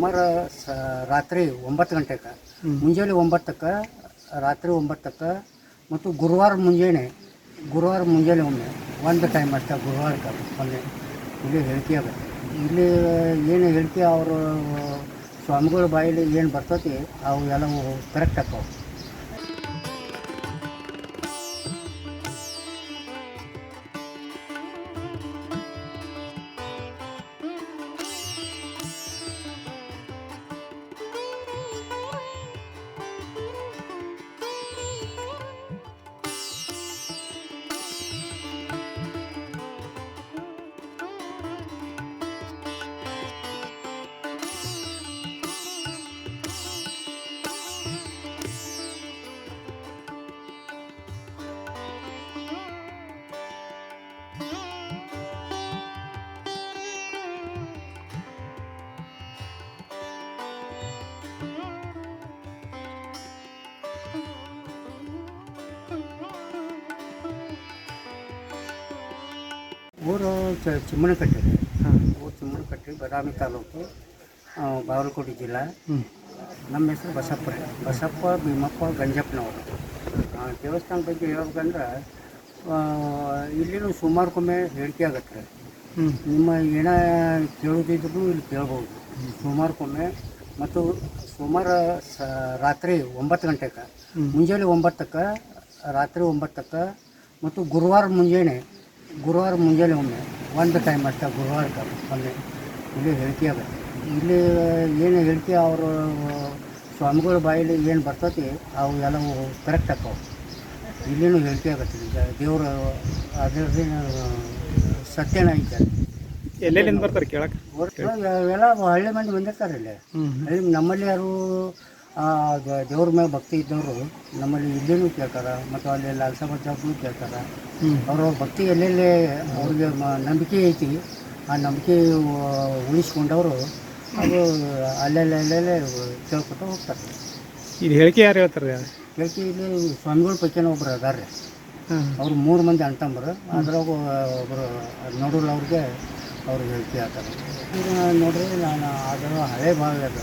ಸುಮಾರು ರಾತ್ರಿ 9 ಗಂಟೆಗೆ, ಮುಂಜಾನೆ 9ಕ್ಕೆ, ರಾತ್ರಿ 9ಕ್ಕೆ ಮತ್ತು ಗುರುವಾರ ಮುಂಜಾನೆ ಒಮ್ಮೆ ಒಂದು ಟೈಮ್ ಅಷ್ಟೇ. ಗುರುವಾರಕ್ಕೆ ಒಮ್ಮೆ ಇಲ್ಲಿ ಹೇಳಿಕೆ ಆಗುತ್ತೆ. ಇಲ್ಲಿ ಏನು ಹೇಳಿಕೆ ಅವರು ಸ್ವಾಮಿಗಳ ಬಾಯಲ್ಲಿ ಏನು ಬರ್ತೈತಿ ಅವು ಎಲ್ಲವೂ ಕರೆಕ್ಟ್ ಆಗ್ತಾವೆ. ಊರು ಚಿಮ್ಮನಕಟ್ಟೆ. ಊರು ಚಿಮ್ಮನಕಟ್ಟೆ, ಬದಾಮಿ ತಾಲೂಕು, ಬಾಗಲಕೋಟೆ ಜಿಲ್ಲಾ. ನಮ್ಮ ಹೆಸರು ಬಸಪ್ಪ ಭೀಮಪ್ಪ ಗಂಜಪ್ಪನವರು. ದೇವಸ್ಥಾನ ಬಗ್ಗೆ ಹೇಳ್ಬೇಕಂದ್ರೆ ಇಲ್ಲಿನೂ ಸುಮಾರುಕೊಮ್ಮೆ ಹೇಳಿಕೆ ಆಗತ್ತೆ. ನಿಮ್ಮ ಏನ ಕೇಳೋದಿದ್ರು ಇಲ್ಲಿ ಕೇಳ್ಬೋದು ಸುಮಾರುಕೊಮ್ಮೆ. ಮತ್ತು ಸುಮಾರು ರಾತ್ರಿ 9 ಗಂಟೆಗೆ, ಮುಂಜಾನೆ 9ಕ್ಕೆ, ರಾತ್ರಿ 9ಕ್ಕೆ ಮತ್ತು ಗುರುವಾರ ಮುಂಜಾನೆ ಒಮ್ಮೆ ಒಂದು ಟೈಮ್ ಅಷ್ಟೇ. ಗುರುವಾರಕ್ಕೆ ಒಮ್ಮೆ ಇಲ್ಲಿ ಹೇಳಿಕೆ ಆಗುತ್ತೆ. ಇಲ್ಲಿ ಏನು ಹೇಳಿಕೆ ಅವರು ಸ್ವಾಮಿಗಳ ಬಾಯಲ್ಲಿ ಏನು ಬರ್ತೈತಿ ಅವು ಎಲ್ಲವೂ ಕರೆಕ್ಟ್ ಆಗ್ತಾವೆ. ಇಲ್ಲಿನೂ ಹೇಳಿಕೆ ಆಗುತ್ತೆ. ಈಗ ದೇವರು ಅದರದೇನು ಸತ್ಯನ ಐತೆ. ಎಲ್ಲೆಲ್ಲಿಂದ ಬರ್ತಾರೆ ಕೇಳಕ್ಕೆ? ಎಲ್ಲ ಹಳ್ಳಿ ಮಂದಿ ಬಂದಿರ್ತಾರೆ ಇಲ್ಲಿ. ಹಳ್ಳಿ ನಮ್ಮಲ್ಲಿ ಯಾರು ದೇವ್ರ ಮೇಲೆ ಭಕ್ತಿ ಇದ್ದವರು ನಮ್ಮಲ್ಲಿ ಇಲ್ಲೇನೂ ಕೇಳ್ತಾರೆ, ಮತ್ತು ಅಲ್ಲಿ ಲಾಲ್ಸಾಬಾದ್ ಜಾಬ್ನೂ ಕೇಳ್ತಾರೆ. ಅವ್ರವ್ರ ಭಕ್ತಿ ಎಲ್ಲೆಲ್ಲಿ ಅವ್ರಿಗೆ ನಂಬಿಕೆ ಐತಿ, ಆ ನಂಬಿಕೆ ಉಳಿಸ್ಕೊಂಡವರು ಅದು ಅಲ್ಲೆಲ್ಲೇ ಕೇಳ್ಕೊತ ಹೋಗ್ತಾರೆ. ಇದು ಹೇಳಿಕೆ ಯಾರು ಹೇಳ್ತಾರೆ? ಹೇಳಿಕೆ ಇಲ್ಲಿ ಸ್ವಾಮಿಗಳ ಪೈಕಿನ ಒಬ್ರು ಅದಾರೆ. ಅವ್ರು 3 ಮಂದಿ ಅಣ್ತಂಬರು. ಅದ್ರಾಗ ಒಬ್ಬರು ನೋಡಲ್ಲ ಅವ್ರಿಗೆ ಅವ್ರಿಗೆ ಹೇಳಿಕೆ ಆಗ್ತಾರೆ. ಈಗ ನೋಡ್ರಿ, ನಾನು ಅದರ ಹಳೆ ಭಾಗ ಅದು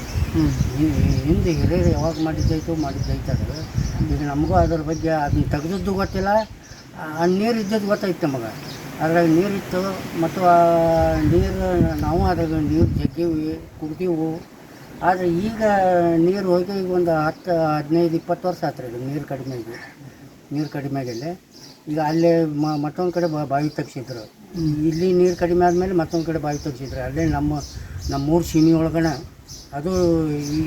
ಹಿಂದೆ ಹಿರಿಯರು ಯಾವಾಗ ಮಾಡಿದ್ದೈತದ. ಈಗ ನಮಗೂ ಅದ್ರ ಬಗ್ಗೆ ಅದನ್ನ ತೆಗೆದದ್ದು ಗೊತ್ತಿಲ್ಲ. ಆ ನೀರು ಇದ್ದದ್ದು ಗೊತ್ತಾಯ್ತು ನಮಗೆ. ಅದ್ರಾಗ ನೀರಿತ್ತು ಮತ್ತು ಆ ನೀರು ನಾವು ಅದ್ರಾಗ ನೀರು ಜಗ್ಗೀವಿ, ಕುಡ್ದೀವು. ಆದರೆ ಈಗ ನೀರು ಹೋಗಿ ಈಗ ಒಂದು 10, 15, 20 ವರ್ಷ ಆತ್ರಿ. ಇದು ನೀರು ಕಡಿಮೆ ಆಗಿಲ್ಲ. ಈಗ ಅಲ್ಲೇ ಮತ್ತೊಂದು ಕಡೆ ಬಾವಿ ತೆಗ್ಸಿದ್ರು. ಇಲ್ಲಿ ನೀರು ಕಡಿಮೆ ಆದಮೇಲೆ ಮತ್ತೊಂದು ಕಡೆ ಬಾವಿ ತೆಗ್ಸಿದ್ರು. ಅಲ್ಲೇ ನಮ್ಮೂರು ಸೀಮೆ ಒಳಗಣ ಅದು ಈ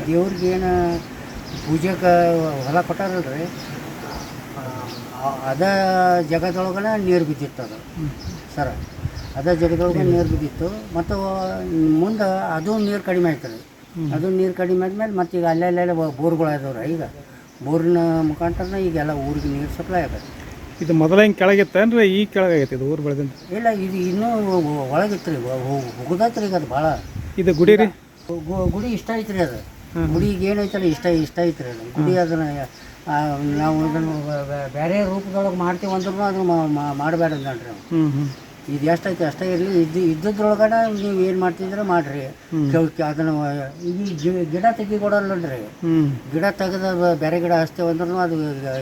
ದೇವ್ರಿಗೆ ಏನು ಪೂಜೆಗೆ ಹೊಲ ಕೊಟ್ಟಾರಲ್ರಿ, ಅದ ಜಾಗದೊಳಗನ ನೀರು ಬಿದ್ದಿತ್ತು. ಅದು ಸರ್, ಅದೇ ಜಾಗದೊಳಗೆ ನೀರು ಬಿದ್ದಿತ್ತು. ಮತ್ತು ಮುಂದೆ ಅದು ನೀರು ಕಡಿಮೆ ಆಯ್ತದೆ. ಅದು ನೀರು ಕಡಿಮೆ ಆದಮೇಲೆ ಮತ್ತು ಈಗ ಅಲ್ಲೆಲ್ಲೆಲ್ಲ ಬೋರ್ಗಳು ಇದಾವ್ರೆ. ಈಗ ಬೋರಿನ ಮುಖಾಂತರ ಈಗೆಲ್ಲ ಊರಿಗೆ ನೀರು ಸಪ್ಲೈ ಆಗುತ್ತೆ. ಇದು ಮೊದಲ ಹಿಂಗೆ ಕೆಳಗಿತ್ತೇನ್ರಿ? ಈಗ ಕೆಳಗಾಗೈತೆ ಇದು ಊರು ಬೆಳೆದಿಂದ? ಇಲ್ಲ, ಇದು ಇನ್ನೂ ಒಳಗಿತ್ತು ರೀ, ಹೋಗೋದೈತ್ರಿ. ಈಗ ಅದು ಭಾಳ. ಇದು ಗುಡಿ ರೀ? ಗುಡಿ ಇಷ್ಟ ಐತ್ರಿ. ಅದು ಗುಡಿ ಈಗ ಏನೈತಲ್ಲ ಇಷ್ಟ ಐತ್ರಿ. ಅದು ಗುಡಿ ಅದನ್ನು ನಾವು ಇದನ್ನು ಬೇರೆ ರೂಪದೊಳಗೆ ಮಾಡ್ತೀವಿ ಅಂದ್ರೂ ಅದನ್ನು ಮಾಡಬೇಡ ಅಂದ್ರಿ. ಇದು ಎಷ್ಟೈತೆ ಅಷ್ಟೇ ಇರಲಿ. ಇದ್ದದ್ರೊಳಗಡೆ ನೀವು ಏನು ಮಾಡ್ತಿದ್ರೆ ಮಾಡಿರಿ. ಅದನ್ನು ಈ ಗಿಡ ತೆಗಿಕೊಡಲ್ರಿ. ಗಿಡ ತೆಗೆದ ಬೇರೆ ಗಿಡ ಹಚ್ತೇವೆ ಅಂದ್ರೂ ಅದು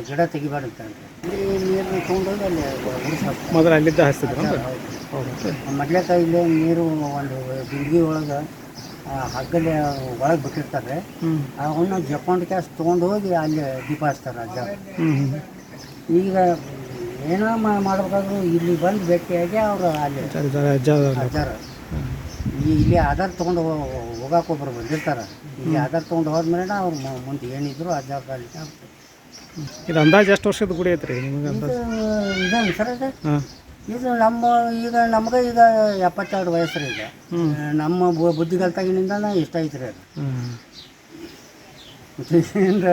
ಗಿಡ ತೆಗಿಬೇಡ ಅಂತಂದ್ರೆ ಇಲ್ಲಿ ನೀರನ್ನ ತೊಗೊಂಡೋಗಿ ಅಲ್ಲಿ ಉಳಿಸ್ಬೇಕು. ಮೊದಲು ಅಲ್ಲಿದ್ದ ಹಚ್ತಿದ್ರು? ಮೊದ್ಲೇಕ ಇಲ್ಲೇ ನೀರು ಒಂದು ಬಿಂದಿಗೆ ಒಳಗೆ ಹಗ್ಗಲ್ಲಿ ಒಳಗೆ ಬಿಟ್ಟಿರ್ತಾರೆ. ಅವನ್ನ ಜಪಾನ್ ಕ್ಯಾಸ್ ತೊಗೊಂಡು ಹೋಗಿ ಅಲ್ಲಿ ದೀಪ ಹಚ್ತಾರೆ ಅಜ್ಜ. ಈಗ ಏನೋ ಮಾಡ್ಬೇಕಾದ್ರು ಇಲ್ಲಿ ಬಂದು ಭೇಟಿಯಾಗಿ ಅವರು ಅಲ್ಲಿ ಅಜ್ಜಾರ ಇಲ್ಲಿ ಆಧಾರ್ ತೊಗೊಂಡು ಹೋಗಕ್ಕೆ ಒಬ್ಬರು ಬಂದಿರ್ತಾರೆ. ಇಲ್ಲಿ ಆಧಾರ್ ತೊಗೊಂಡು ಹೋದ್ಮೇಲೆ ಅವ್ರು ಮುಂದೆ ಏನಿದ್ರು ಅಜ್ಜಾರ ಅಲ್ಲಿ. ಇದು ಅಂದಾಜು ಎಷ್ಟು ವರ್ಷದ ಗುಡಿ ಐತ್ರಿ ನಿಮಗೆ? ಇದೇನು ಸರ್ ಅದು? ಇದು ನಮ್ಗೆ ಈಗ 72 ವಯಸ್ಸು ರೀ. ಈಗ ನಮ್ಮ ಬುದ್ಧಿಗಲ್ತಾಗಿನಿಂದ ಇಷ್ಟ ಐತ್ರಿ ಅದು. ಏನ್ರ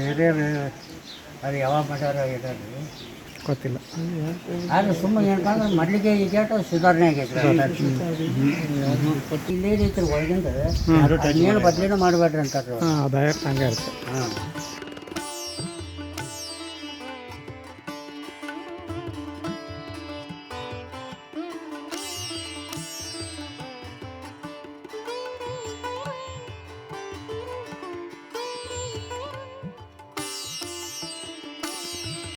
ಹಿರಿಯರು ಅದು ಯಾವಾಗ ಮಾಡ್ಯಾರ ಇರೋದು ಗೊತ್ತಿಲ್ಲ. ಆದರೆ ಸುಮ್ಮನೆ ಏನಂದ್ರೆ ಮೊದಲಿಗೆ ಈಗ ಸುಧಾರಣೆ ಆಗೈತೆ. ಇಲ್ಲೇನೈತ್ರಿ ಒಳಗಿಂದ ಏನು ಬದಲೇನೂ ಮಾಡಬೇಡ್ರಿ ಅಂತಾರೆ. ಹಾಂ, ಅದಾಯ ಹಂಗೆ ಇರುತ್ತೆ. ಹಾಂ.